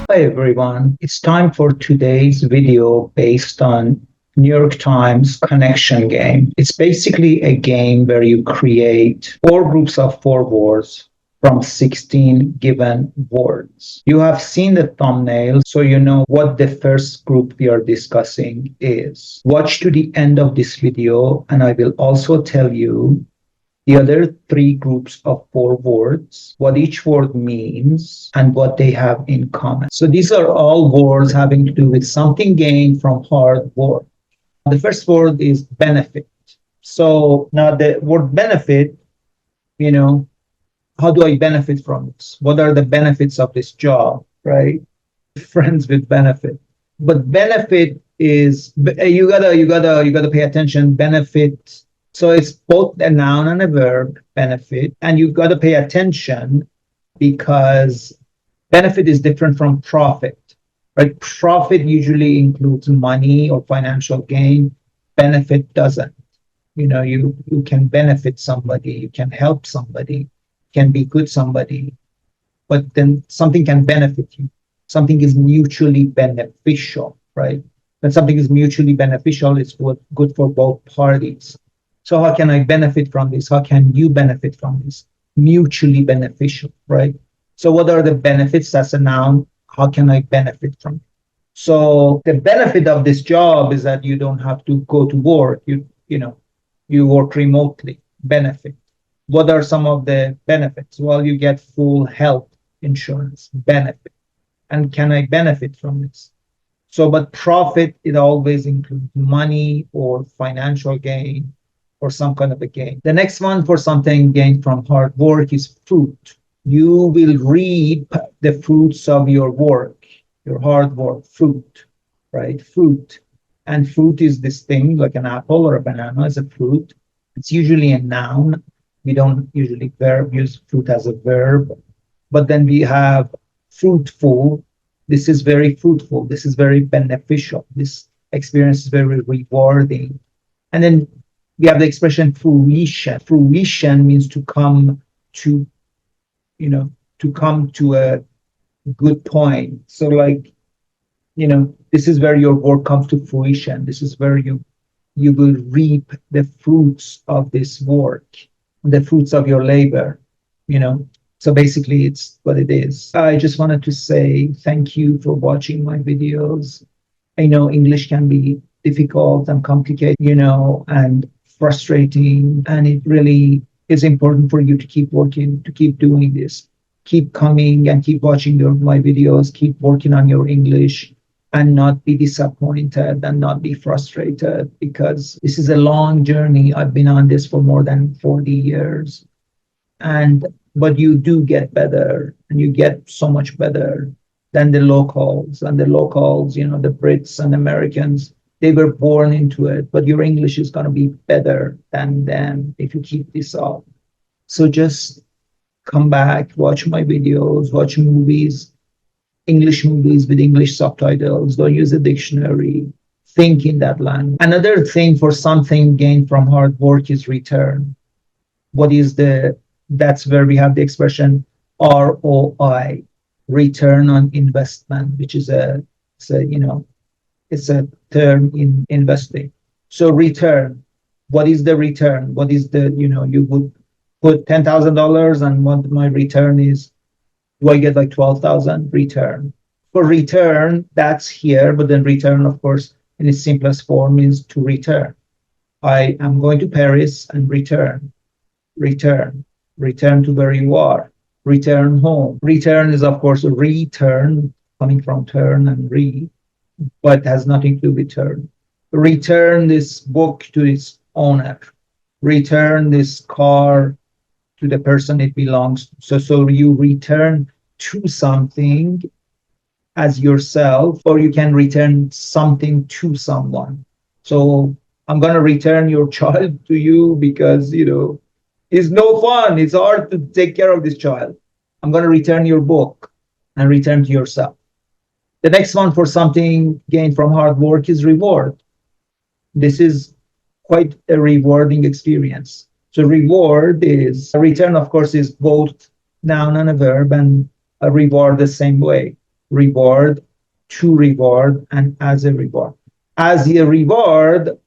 Hi everyone. It's time for today's video based on New York Times connection game. It's basically a game where you create four groups of four words from 16 given words. You have seen the thumbnail, so you know what the first group we are discussing is. Watch to the end of this video, and I will also tell you the other three groups of four words, what each word means, and what they have in common. So these are all words having to do with something gained from hard work. The first word is benefit. So now the word benefit, you know, how do I benefit from this? What are the benefits of this job, right? Friends with benefit. But benefit is you gotta pay attention. Benefit, so it's both a noun and a verb, benefit, and you've got to pay attention because benefit is different from profit, right? Profit usually includes money or financial gain. Benefit doesn't. You can benefit somebody, you can help somebody, can be good somebody, but then something can benefit you. Something is mutually beneficial, right? When something is mutually beneficial, it's good for both parties. So how can I benefit from this? How can you benefit from this? Mutually beneficial, right? So what are the benefits? That's a noun. How can I benefit from it? So the benefit of this job is that you don't have to go to work. You work remotely. Benefit. What are some of the benefits? Well, you get full health insurance. Benefit. And can I benefit from this? So, but profit, it always includes money or financial gain or some kind of a gain. The next one for something gained from hard work is fruit. You will reap the fruits of your work, your hard work, fruit, right? Fruit. And fruit is this thing like an apple or a banana is a fruit. It's usually a noun. We don't usually use fruit as a verb, but then we have fruitful. This is very fruitful. This is very beneficial. This experience is very rewarding. And then we have the expression fruition. Fruition means to come to, to come to a good point. So like, this is where your work comes to fruition. This is where you will reap the fruits of this work, the fruits of your labor, So basically it's what it is. I just wanted to say thank you for watching my videos. I know English can be difficult and complicated, and frustrating. And it really is important for you to keep working, to keep doing this, keep coming and keep watching my videos, keep working on your English and not be disappointed and not be frustrated because this is a long journey. I've been on this for more than 40 years. But you do get better and you get so much better than the locals. And the locals, the Brits and Americans, they were born into it, but your English is going to be better than them if you keep this up. So just come back, watch my videos, watch movies, English movies with English subtitles. Don't use a dictionary. Think in that language. Another thing for something gained from hard work is return. That's where we have the expression ROI, return on investment, which is it's a term in investing. So return, what is the return? What is you would put $10,000 and what my return is, do I get like 12,000 return? For return, that's here, but then return, of course, in its simplest form means to return. I am going to Paris and return to where you are, return home. Return is, of course, a return, coming from turn and re, but has nothing to do with turn. Return this book to its owner. Return this car to the person it belongs to. So you return to something as yourself, or you can return something to someone. So I'm going to return your child to you because, it's no fun. It's hard to take care of this child. I'm going to return your book and return to yourself. The next one for something gained from hard work is reward. This is quite a rewarding experience. So reward is, a return, of course, is both noun and a verb, and a reward the same way. reward, to reward, and as a reward. As a reward,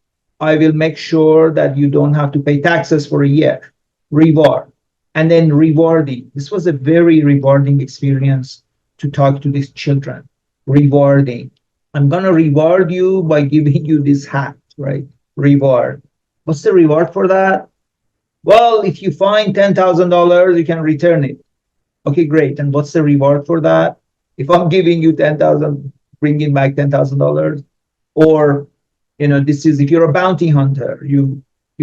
I will make sure that you don't have to pay taxes for a year. Reward. And then rewarding. This was a very rewarding experience to talk to these children. Rewarding. I'm going to reward you by giving you this hat, right? Reward. What's the reward for that? Well, if you find $10,000, you can return it. Okay, great. And what's the reward for that? If I'm giving you 10,000, bringing back $10,000, or this is if you're a bounty hunter, you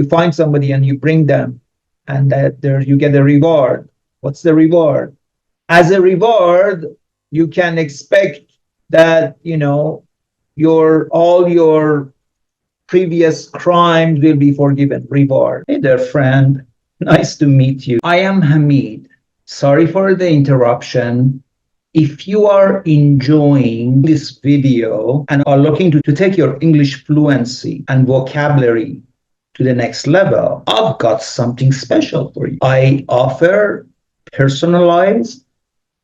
find somebody and you bring them, and that there you get a reward. What's the reward? As a reward, you can expect that all your previous crimes will be forgiven. Reward. Hey there, friend. Nice to meet you. I am Hamid. Sorry for the interruption. If you are enjoying this video and are looking to take your English fluency and vocabulary to the next level, I've got something special for you. I offer personalized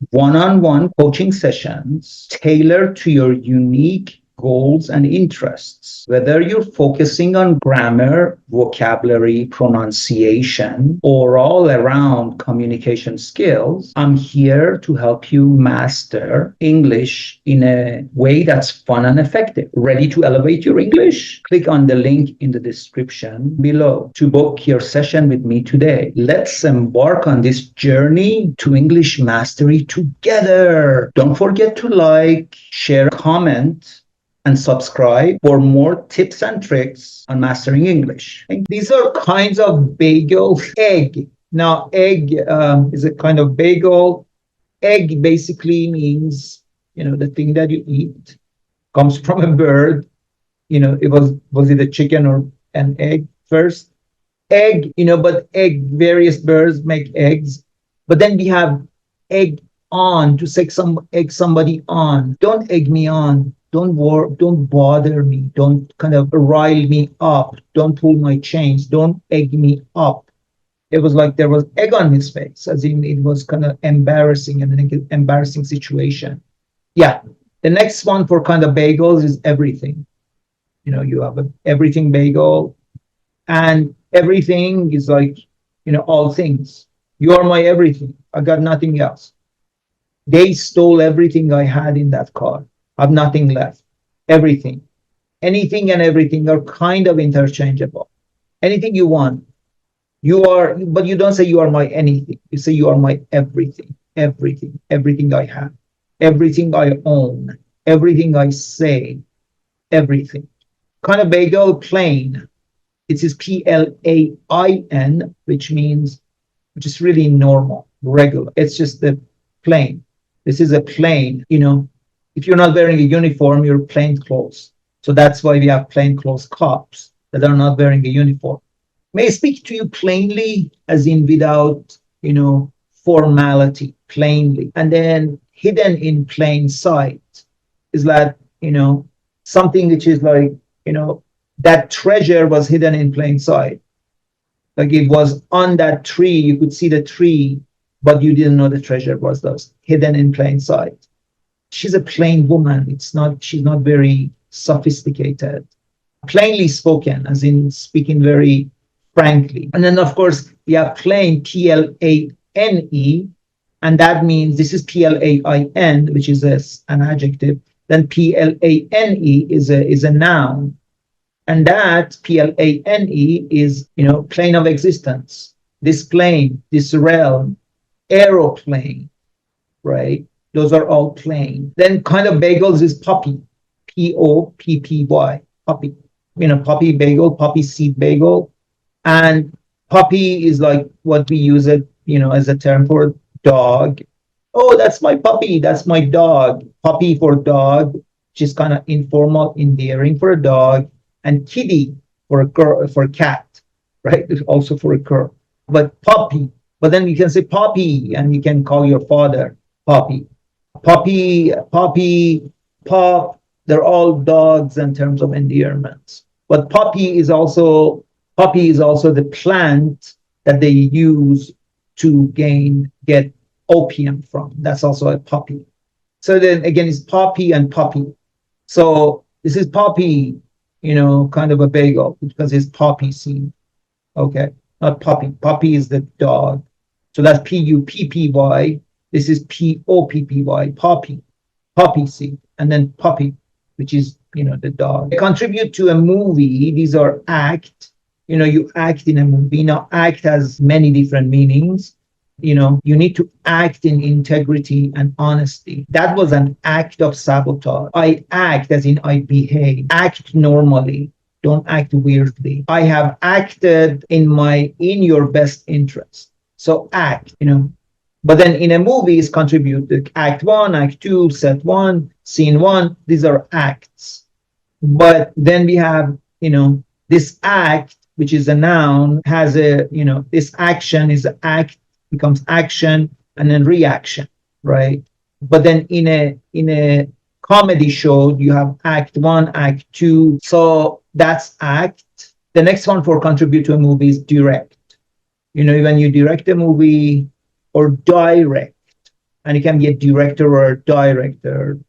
one-on-one coaching sessions tailored to your unique goals and interests. Whether you're focusing on grammar, vocabulary, pronunciation, or all around communication skills, I'm here to help you master English in a way that's fun and effective. Ready to elevate your English? Click on the link in the description below to book your session with me today. Let's embark on this journey to English mastery together. Don't forget to like, share, comment, and subscribe for more tips and tricks on mastering English. These are kinds of bagel. Egg. Now, egg is a kind of bagel. Egg basically means, the thing that you eat comes from a bird. Was it a chicken or an egg first? Egg, but various birds make eggs. But then we have egg on, to egg somebody on. Don't egg me on. Don't bother me. Don't kind of rile me up. Don't pull my chains. Don't egg me up. It was like there was egg on his face, as in it was kind of embarrassing and an embarrassing situation. Yeah. The next one for kind of bagels is everything. You have a everything bagel, and everything is like, all things. You are my everything. I got nothing else. They stole everything I had in that car. I've nothing left. Everything. Anything and everything are kind of interchangeable. Anything you want. But you don't say you are my anything. You say you are my everything. Everything. Everything I have. Everything I own. Everything I say. Everything. Kind of bagel, plain. It is plain, which is really normal, regular. It's just the plain. This is a plain, If you're not wearing a uniform, you're plain clothes. So that's why we have plain clothes cops that are not wearing a uniform. May I speak to you plainly, as in without, formality, plainly. And then hidden in plain sight is that, something which is like, that treasure was hidden in plain sight. Like it was on that tree, you could see the tree, but you didn't know the treasure was thus hidden in plain sight. She's a plain woman. She's not very sophisticated. Plainly spoken, as in speaking very frankly. And then, of course, we have plain, Plane, and that means this is Plain, which is an adjective. Then Plane is a noun. And that Plane is, plane of existence. This plane, this realm, aeroplane, right? Those are all plain. Then kind of bagels is poppy, Poppy, poppy. Poppy bagel, poppy seed bagel. And puppy is like what we use it, as a term for dog. Oh, that's my puppy. That's my dog. Puppy for dog, which is kind of informal, endearing for a dog. And kitty for a girl, for a cat, right? Also for a girl. But puppy. But then you can say puppy, and you can call your father puppy. Puppy, pop, they're all dogs in terms of endearments. But poppy is also the plant that they use to get opium from. That's also a poppy. So then again, it's poppy and puppy. So this is poppy, kind of a bagel because it's poppy seed. Okay, not puppy. Puppy is the dog. So that's Puppy. This is Poppy, poppy seed, and then puppy, which is the dog. They contribute to a movie. These are act. You act in a movie. Now, act has many different meanings. You need to act in integrity and honesty. That was an act of sabotage. I act as in I behave. Act normally. Don't act weirdly. I have acted in your best interest. So act, But then in a movie, it's contributed. Act one, act two, set one, scene one. These are acts. But then we have, this act, which is a noun, has this action is an act, becomes action, and then reaction, right? But then in a comedy show, you have act one, act two. So that's act. The next one for contribute to a movie is direct. When you direct a movie, or direct, and it can be a director or a director,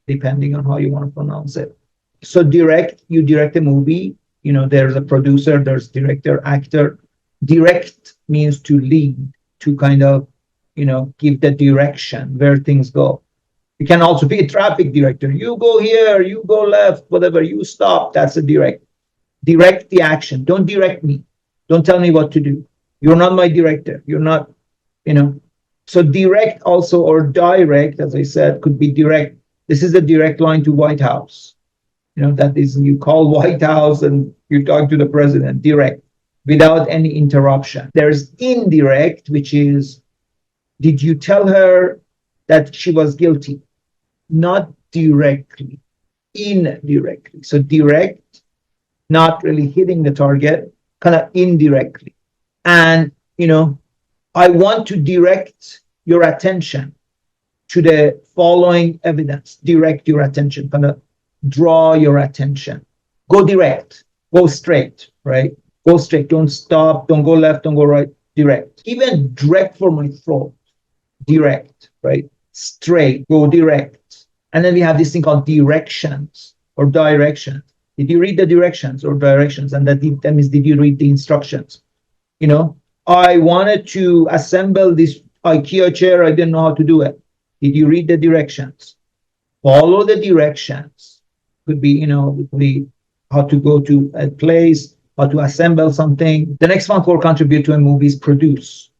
depending on how you want to pronounce it. So direct, you direct a movie, there's a producer, there's director, actor. Direct means to lead, to kind of, give the direction where things go. You can also be a traffic director. You go here, you go left, whatever, you stop. That's a direct. Direct the action. Don't direct me. Don't tell me what to do. You're not my director. You're not, So direct also, or direct, as I said, could be direct. This is a direct line to White House. That is, you call White House and you talk to the president, direct, without any interruption. There's indirect, which is, did you tell her that she was guilty? Not directly, indirectly. So direct, not really hitting the target, kind of indirectly. And, I want to direct your attention to the following evidence. Direct your attention, kind of draw your attention. Go direct, go straight, right? Go straight, don't stop, don't go left, don't go right, direct. Even direct for my throat, direct, right? Straight, go direct. And then we have this thing called directions or directions. Did you read the directions or directions? And that means, did you read the instructions? I wanted to assemble this IKEA chair. I didn't know how to do it. Did you read the directions? Follow the directions. Could be, how to go to a place, how to assemble something. The next one for contribute to a movie is produce.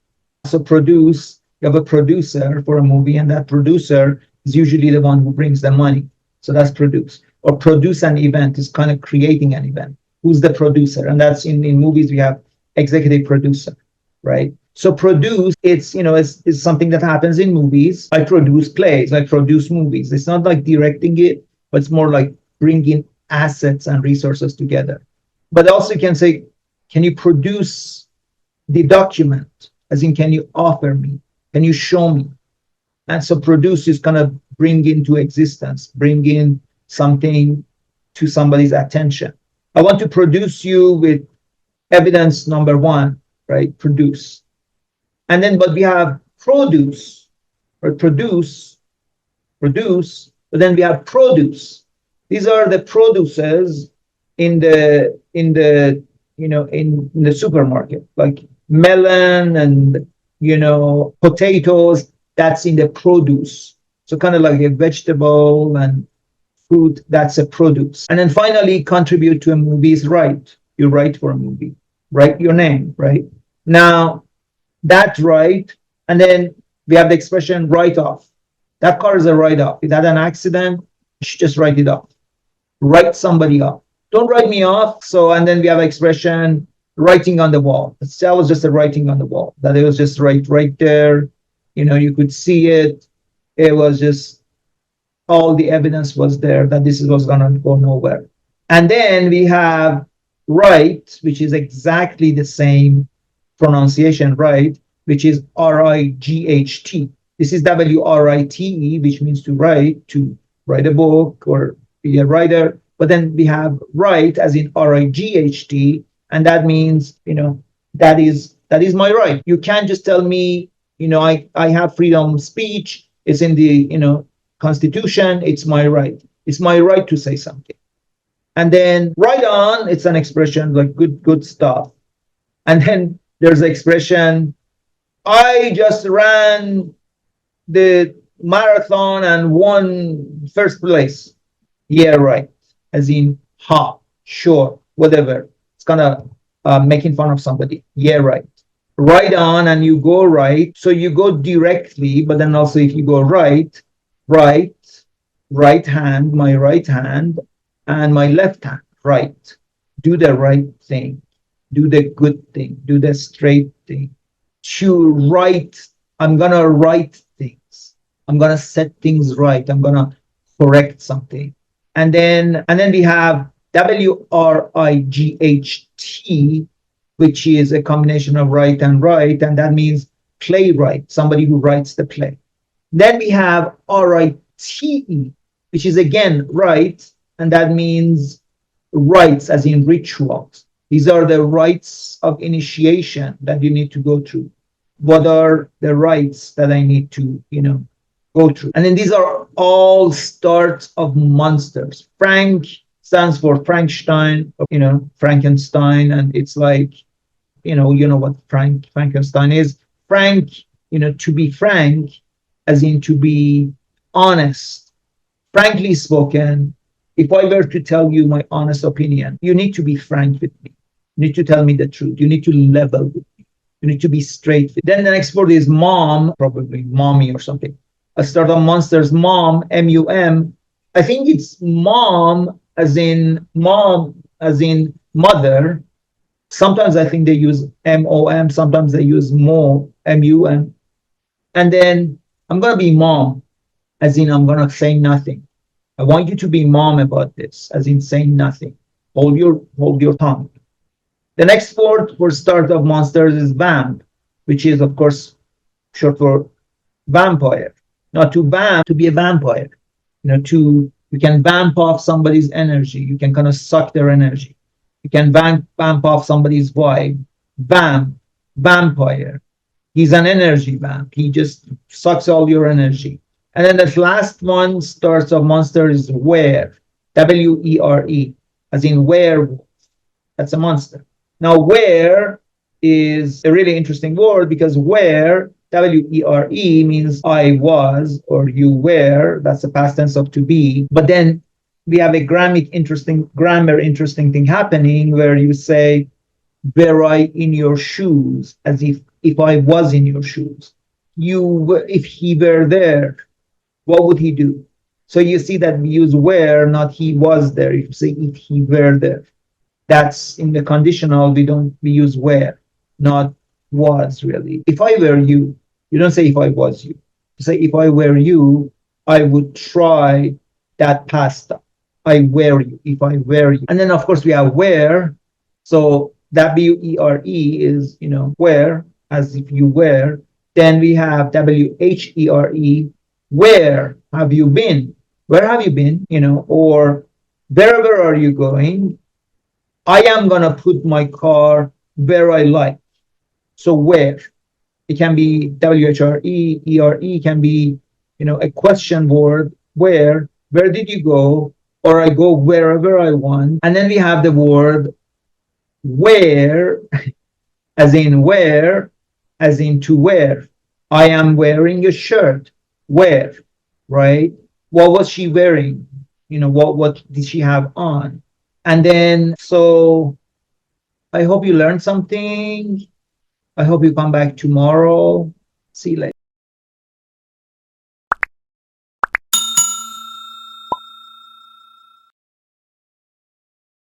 So produce, you have a producer for a movie, and that producer is usually the one who brings the money. So that's produce. Or produce an event is kind of creating an event. Who's the producer? And that's in movies, we have executive producer. Right? So produce, it's something that happens in movies. I produce plays, I produce movies. It's not like directing it, but it's more like bringing assets and resources together. But also you can say, can you produce the document? As in, can you offer me? Can you show me? And so produce is kind of bring into existence, bring in something to somebody's attention. I want to produce you with evidence number one. Right? Produce. And then, but we have produce, or produce, but then we have produce. These are the produces in the supermarket, like melon and, potatoes, that's in the produce. So kind of like a vegetable and fruit, that's a produce. And then finally, contribute to a movie is write. You write for a movie, write your name, right? Now, that's right. And then we have the expression write off. That car is a write off. If it had an accident, you should just write it off. Write somebody off. Don't write me off. So, and then we have expression writing on the wall. That was just a writing on the wall. That it was just right there. You could see it. It was just all the evidence was there that this was going to go nowhere. And then we have write, which is exactly the same pronunciation, right, which is R-I-G-H-T. This is W-R-I-T-E, which means to write a book or be a writer. But then we have write as in R-I-G-H-T, and that means, that is my right. You can't just tell me, I have freedom of speech. It's in the, Constitution, it's my right. It's my right to say something. And then right on, it's an expression like good stuff. And then there's the expression, I just ran the marathon and won first place. Yeah, right. As in, ha, sure, whatever. It's kind of making fun of somebody. Yeah, right. Right on, and you go right. So you go directly, but then also if you go right, right, right hand, my right hand, and my left hand, right. Do the right thing. Do the good thing. Do the straight thing. To write, I'm going to write things. I'm going to set things right. I'm going to correct something. And then we have WRIGHT, which is a combination of write and write, and that means playwright, somebody who writes the play. Then we have RITE, which is again write, and that means rites, as in rituals. These are the rites of initiation that you need to go through. What are the rites that I need to, go through? And then these are all starts of monsters. Frank stands for Frankenstein, Frankenstein, and it's like, you know what Frankenstein is. Frank, to be frank, as in to be honest, frankly spoken. If I were to tell you my honest opinion, you need to be frank with me. You need to tell me the truth. You need to level with me. You need to be straight. Then the next word is mom, probably mommy or something. A start of monsters, mom, M-U-M. I think it's mom as in mother. Sometimes I think they use M-O-M. Sometimes they use mo, M-U-M. And then I'm going to be mom, as in I'm going to say nothing. I want you to be mom about this, as in saying nothing. Hold your tongue. The next word for start of monsters is vamp, which is, of course, short for vampire. Now, to be a vampire, you can vamp off somebody's energy. You can kind of suck their energy. You can vamp off somebody's vibe. Vampire. He's an energy vamp. He just sucks all your energy. And then the last one, starts of monster, is were, W-E-R-E, as in werewolf. That's a monster. Now, were is a really interesting word because were, W-E-R-E, means I was or you were. That's the past tense of to be. But then we have a grammar interesting thing happening where you say, were I in your shoes, as if I was in your shoes. If he were there, what would he do? So you see that we use were, not he was there. You say if he were there. That's in the conditional, we use were, not was really. If I were you, you don't say if I was you. You say if I were you, I would try that pasta. I were you, if I were you. And then of course we have where. So W-E-R-E is, where, as if you were. Then we have W-H-E-R-E, where have you been? Where have you been? Or wherever are you going? I am going to put my car where I like. So where? It can be W-H-R-E, E-R-E, can be, a question word. Where did you go? Or I go wherever I want. And then we have the word where, as in where, as in to wear. I am wearing a shirt. Where, right? What was she wearing? What did she have on? And then, so I hope you learned something. I hope you come back tomorrow. See you later.